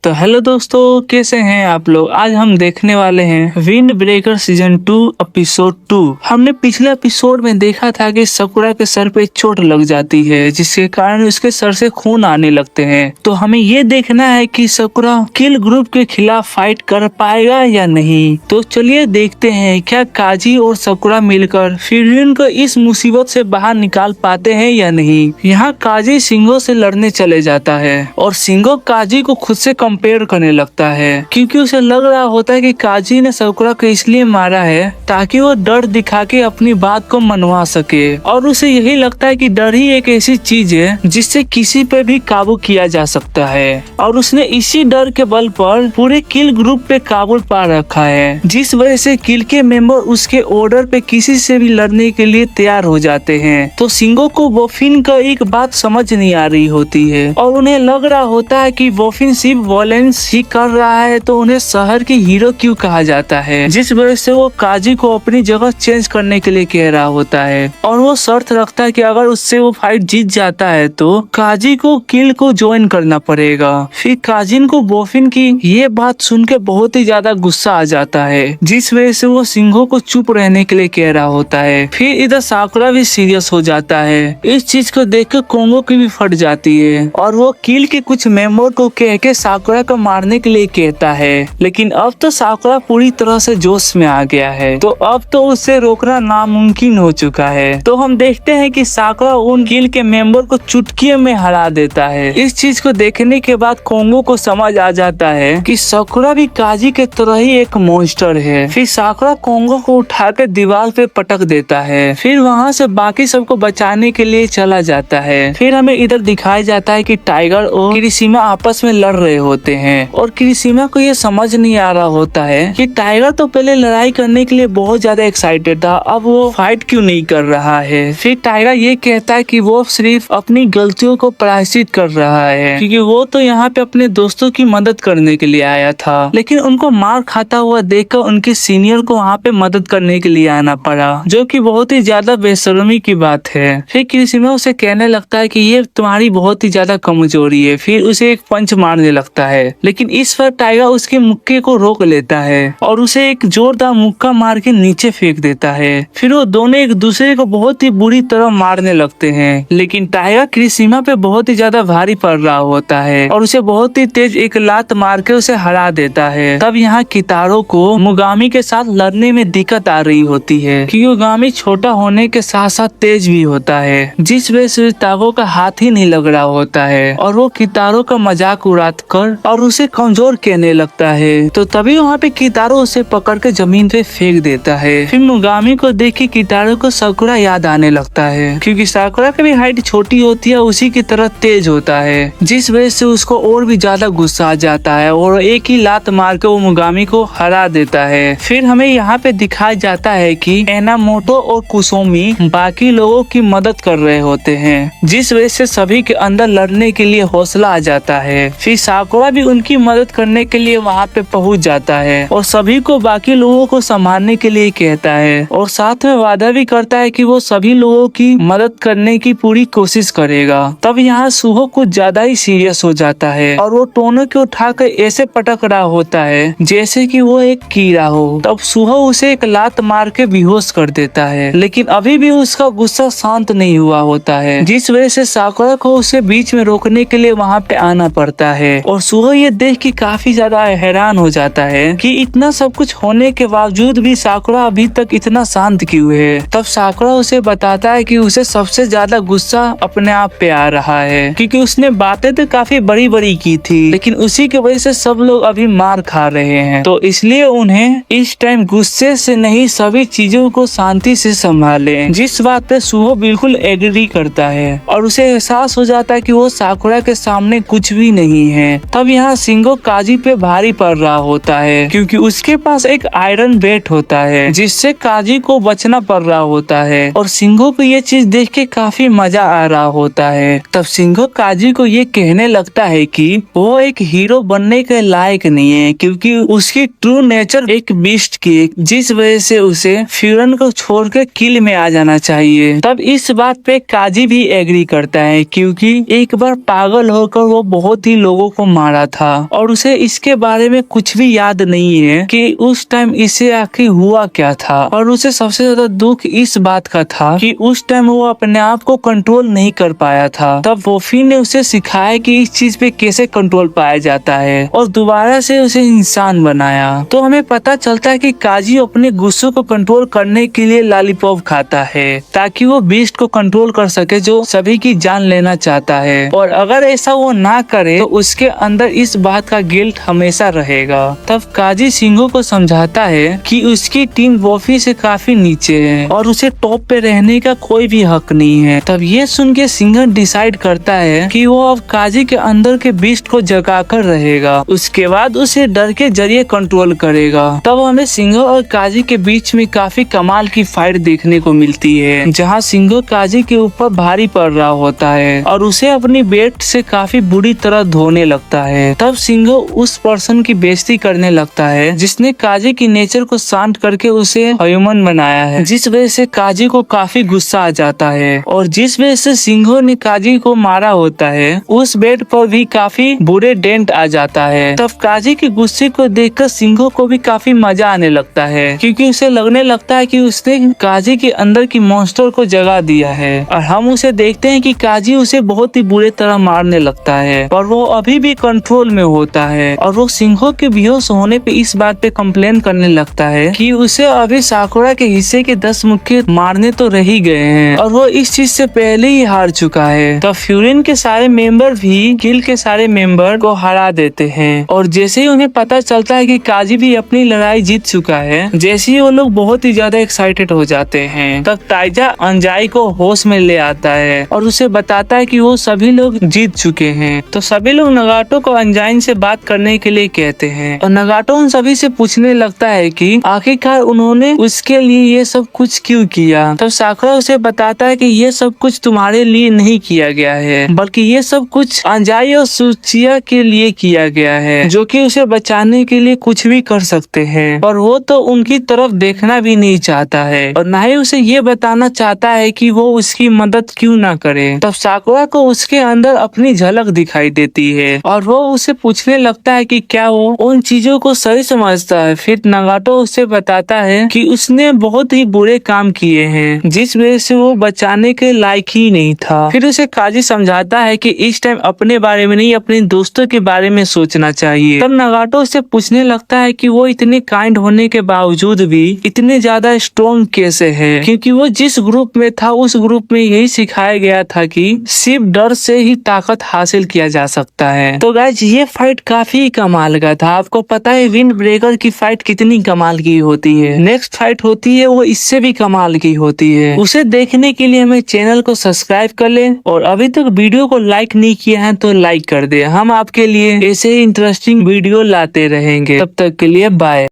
तो हेलो दोस्तों, कैसे हैं आप लोग। आज हम देखने वाले हैं विंड ब्रेकर सीजन 2 एपिसोड 2। हमने पिछले एपिसोड में देखा था कि साकुरा के सर पे चोट लग जाती है, जिसके कारण उसके सर से खून आने लगते हैं। तो हमें ये देखना है कि साकुरा किल ग्रुप के खिलाफ फाइट कर पाएगा या नहीं। तो चलिए देखते हैं, क्या काजी और साकुरा मिलकर फ्यूरियन को इस मुसीबत से बाहर निकाल पाते हैं या नहीं। यहाँ काजी सिंगो से लड़ने चले जाता है और सिंगो काजी को खुद से कंपेयर करने लगता है, क्योंकि उसे लग रहा होता है कि काजी ने साकुरा को इसलिए मारा है ताकि वो डर दिखा के अपनी बात को मनवा सके। और उसे यही लगता है कि डर ही एक ऐसी चीज है जिससे किसी पे भी काबू किया जा सकता है, और उसने इसी डर के बल पर पूरे किल ग्रुप पे काबू पा रखा है, जिस वजह से किल के मेंबर उसके ऑर्डर पे किसी से भी लड़ने के लिए तैयार हो जाते हैं। तो सिंगो को वोफिन का एक बात समझ नहीं आ रही होती है और उन्हें लग रहा होता है कि वोफिन सिर्फ वॉयलेंस ही कर रहा है, तो उन्हें शहर के हीरो क्यों कहा जाता है, जिस वजह से वो काजी को अपनी जगह चेंज करने के लिए कह रहा होता है। और वो शर्त रखता है कि अगर उससे वो फाइट जीत जाता है तो काजी को किल को ज्वाइन करना पड़ेगा। फिर काजिन को वोफिन की ये बात सुन के बहुत ही ज्यादा गुस्सा आ जाता है, जिस वजह से वो सिंघो को चुप रहने के लिए कह रहा होता है। फिर इधर साकुरा भी सीरियस हो जाता है। इस चीज को देख कर कोंगो की भी फट जाती है और वो किल के कुछ मेंबर को कह के साकुरा को मारने के लिए कहता है। लेकिन अब तो साकुरा पूरी तरह से जोश में आ गया है, तो अब तो उसे रोकना नामुमकिन हो चुका है। तो हम देखते हैं कि साकुरा उन किल के मेंबर को चुटकियों में हरा देता है। इस चीज को देखने के बाद कोंगो को समझ आ जाता है कि साकुरा भी काजी के तरह ही एक मॉन्स्टर है। फिर साकुरा कोंगो को उठा के दीवार पे पटक देता है, फिर वहाँ से बाकी सबको बचाने के लिए चला जाता है। फिर हमें इधर दिखाया जाता है कि टाइगर और किरिशिमा आपस में लड़ रहे होते हैं और किरिशिमा को ये समझ नहीं आ रहा होता है कि टाइगर तो पहले लड़ाई करने के लिए बहुत ज्यादा एक्साइटेड था, अब वो फाइट क्यों नहीं कर रहा है। फिर टाइगर ये कहता है कि वो सिर्फ अपनी गलतियों को प्रायश्चित कर रहा है, क्योंकि वो तो यहाँ पे अपने दोस्तों की मदद करने के लिए आया था, लेकिन उनको मार खाता हुआ देखकर उनके सीनियर को वहाँ पे मदद करने के लिए आना पड़ा, जो कि बहुत ही ज्यादा बेशर्मी की बात है। फिर किरिशिमा उसे कहने लगता है कि ये तुम्हारी बहुत ही ज्यादा कमजोरी है, फिर उसे एक पंच मारने लगता है। लेकिन इस पर टाइगर उसके मुक्के को रोक लेता है और उसे एक जोरदार मुक्का मार के नीचे फेंक देता है। फिर वो दोनों एक दूसरे को बहुत ही बुरी तरह मारने लगते हैं, लेकिन टाइगर किरिशिमा पे बहुत ही ज्यादा भारी पड़ रहा होता है और उसे बहुत ही तेज एक लात मार के उसे हरा देता है। तब यहाँ कितारो को मुगामी के साथ लड़ने में दिक्कत आ रही होती है, क्योंकि मुगामी छोटा होने के साथ साथ तेज भी होता है, जिस वजह से तागो का हाथ ही नहीं लग रहा होता है और वो कितारो का मजाक उड़ात कर और उसे कमजोर कहने लगता है। तो तभी वहाँ पे कितारो उसे पकड़ के जमीन पे फेंक देता है। फिर मुगामी को देख के कितारो को साकुरा याद आने लगता है, क्योंकि साकुरा की भी हाइट छोटी होती है, उसी की तरह तेज होता है, जिस वजह से उसको और भी ज्यादा गुस्सा आ जाता है और एक ही लात मार के वो मुगामी को हरा देता है। फिर हमें यहाँ पे दिखाया जाता है कि एनामोटो और कुसोमी बाकी लोगों की मदद कर रहे होते हैं, जिस वजह से सभी के अंदर लड़ने के लिए हौसला आ जाता है। फिर साकुरा भी उनकी मदद करने के लिए वहाँ पे पहुँच जाता है और सभी को बाकी लोगों को संभालने के लिए कहता है और साथ में वादा भी करता है कि वो सभी लोगों की मदद करने की पूरी कोशिश करेगा। तब यहाँ सुहो कुछ ज्यादा ही सीरियस हो जाता है और वो टोनो को उठाकर ऐसे पटक रहा होता है जैसे कि वो एक कीड़ा हो। तब सुहो उसे एक लात मार के बेहोश कर देता है, लेकिन अभी भी उसका गुस्सा शांत नहीं हुआ होता है, जिस वजह से साकुरा को उसे बीच में रोकने के लिए वहाँ पे आना पड़ता है। और सुहो ये देख के काफी ज्यादा हैरान हो जाता है कि इतना सब कुछ होने के बावजूद भी साकुरा अभी तक इतना शांत क्यों है। तब साकुरा उसे बताता है कि उसे सबसे ज्यादा गुस्सा अपने आप पे आ रहा है, क्योंकि उसने बातें तो काफी बड़ी बड़ी की थी, लेकिन उसी की वजह से सब लोग अभी मार खा रहे हैं, तो इसलिए उन्हें इस टाइम गुस्से से नहीं सभी चीजों को शांति से संभाले। जिस बात पे सुहो बिल्कुल एग्री करता है और उसे एहसास हो जाता है कि वो साकुरा के सामने कुछ भी नहीं है। तब यहाँ सिंगो काजी पे भारी पड़ रहा होता है, क्योंकि उसके पास एक आयरन बेट होता है जिससे काजी को बचना पड़ रहा होता है और सिंगो को ये चीज देख के काफी मजा आ रहा होता है। तब सिंगो काजी को ये कहने लगता है कि वो एक हीरो बनने के लायक नहीं है, क्योंकि उसकी ट्रू नेचर एक बीस्ट की, जिस वजह से उसे फ्यूरन को छोड़ के किल में आ जाना चाहिए। तब इस बात पे काजी भी एग्री करता है, क्योंकि एक बार पागल होकर वो बहुत ही लोगों को मार मारा था और उसे इसके बारे में कुछ भी याद नहीं है कि उस टाइम इसे आखिर हुआ क्या था। और उसे सबसे ज्यादा दुख इस बात का था कि उस टाइम वो अपने आप को कंट्रोल नहीं कर पाया था। तब वोफी ने उसे सिखाया कि इस चीज पे कैसे कंट्रोल पाया जाता है और दोबारा से उसे इंसान बनाया। तो हमें पता चलता है कि काजी अपने गुस्से को कंट्रोल करने के लिए लॉलीपॉप खाता है ताकि वो बीस्ट को कंट्रोल कर सके जो सभी की जान लेना चाहता है। और अगर ऐसा वो ना करे तो उसके अंदर इस बात का गिल्ट हमेशा रहेगा। तब काजी सिंघो को समझाता है कि उसकी टीम वोफी से काफी नीचे है और उसे टॉप पे रहने का कोई भी हक नहीं है। तब ये सुन के सिंघो डिसाइड करता है कि वो अब काजी के अंदर के बीस्ट को जगा कर रहेगा, उसके बाद उसे डर के जरिए कंट्रोल करेगा। तब हमें सिंघो और काजी के बीच में काफी कमाल की फाइट देखने को मिलती है जहाँ सिंघो काजी के ऊपर भारी पड़ रहा होता है और उसे अपनी बेट से काफी बुरी तरह धोने लगता है। तब सिंघो उस पर्सन की बेइज्जती करने लगता है जिसने काजी की नेचर को शांत करके उसे ह्यूमन बनाया है, जिस वजह से काजी को काफी गुस्सा आ जाता है। और जिस वजह से सिंघो ने काजी को मारा होता है उस बेड पर भी काफी बुरे डेंट आ जाता है। तब काजी के गुस्से को देखकर सिंघो को भी काफी मजा आने लगता है क्योंकि उसे लगने लगता है कि उसने काजी के अंदर की मॉन्स्टर को जगा दिया है। और हम उसे देखते हैं कि काजी उसे बहुत ही बुरे तरह मारने लगता है और वो अभी भी कंट्रोल में होता है। और वो सिंघो के बेहोश होने पे इस बात पे कंप्लेन करने लगता है कि उसे अभी साकुरा के हिस्से के 10 मुक्के मारने तो रह ही गए हैं और वो इस चीज से पहले ही हार चुका है। तब फ्यूरिन के सारे मेंबर भी किल के सारे मेंबर को हरा देते हैं और जैसे ही उन्हें पता चलता है कि काजी भी अपनी लड़ाई जीत चुका है, जैसे ही वो लोग बहुत ही ज्यादा एक्साइटेड हो जाते हैं। तब ताइजा अंजाई को होश में ले आता है और उसे बताता है कि वो सभी लोग जीत चुके हैं। तो सभी लोग नगाटो को अंजाइन से बात करने के लिए कहते हैं और नगाटो उन सभी से पूछने लगता है कि आखिरकार उन्होंने उसके लिए ये सब कुछ क्यों किया। तब साकुरा उसे बताता है कि ये सब कुछ तुम्हारे लिए नहीं किया गया है बल्कि ये सब कुछ अंजाई और सुचिया के लिए किया गया है जो कि उसे बचाने के लिए कुछ भी कर सकते हैं। और वो तो उनकी तरफ देखना भी नहीं चाहता है और ना ही उसे ये बताना चाहता है कि वो उसकी मदद क्यों ना करे। तब साकुरा को उसके अंदर अपनी झलक दिखाई देती है और वो उसे पूछने लगता है कि क्या वो उन चीजों को सही समझता है। फिर नगाटो उसे बताता है कि उसने बहुत ही बुरे काम किए हैं जिस वजह से वो बचाने के लायक ही नहीं था। फिर उसे काजी समझाता है कि इस टाइम अपने बारे में नहीं अपने दोस्तों के बारे में सोचना चाहिए। तब नगाटो उससे पूछने लगता है कि वो इतने काइंड होने के बावजूद भी इतने ज्यादा स्ट्रॉन्ग कैसे है, क्योंकि वो जिस ग्रुप में था उस ग्रुप में यही सिखाया गया था कि सिर्फ डर से ही ताकत हासिल किया जा सकता है। तो गाइज ये फाइट काफी कमाल का था। आपको पता है विंड ब्रेकर की फाइट कितनी कमाल की होती है। नेक्स्ट फाइट होती है वो इससे भी कमाल की होती है। उसे देखने के लिए हमें चैनल को सब्सक्राइब कर ले और अभी तक वीडियो को लाइक नहीं किया है तो लाइक कर दे। हम आपके लिए ऐसे ही इंटरेस्टिंग वीडियो लाते रहेंगे। तब तक के लिए बाय।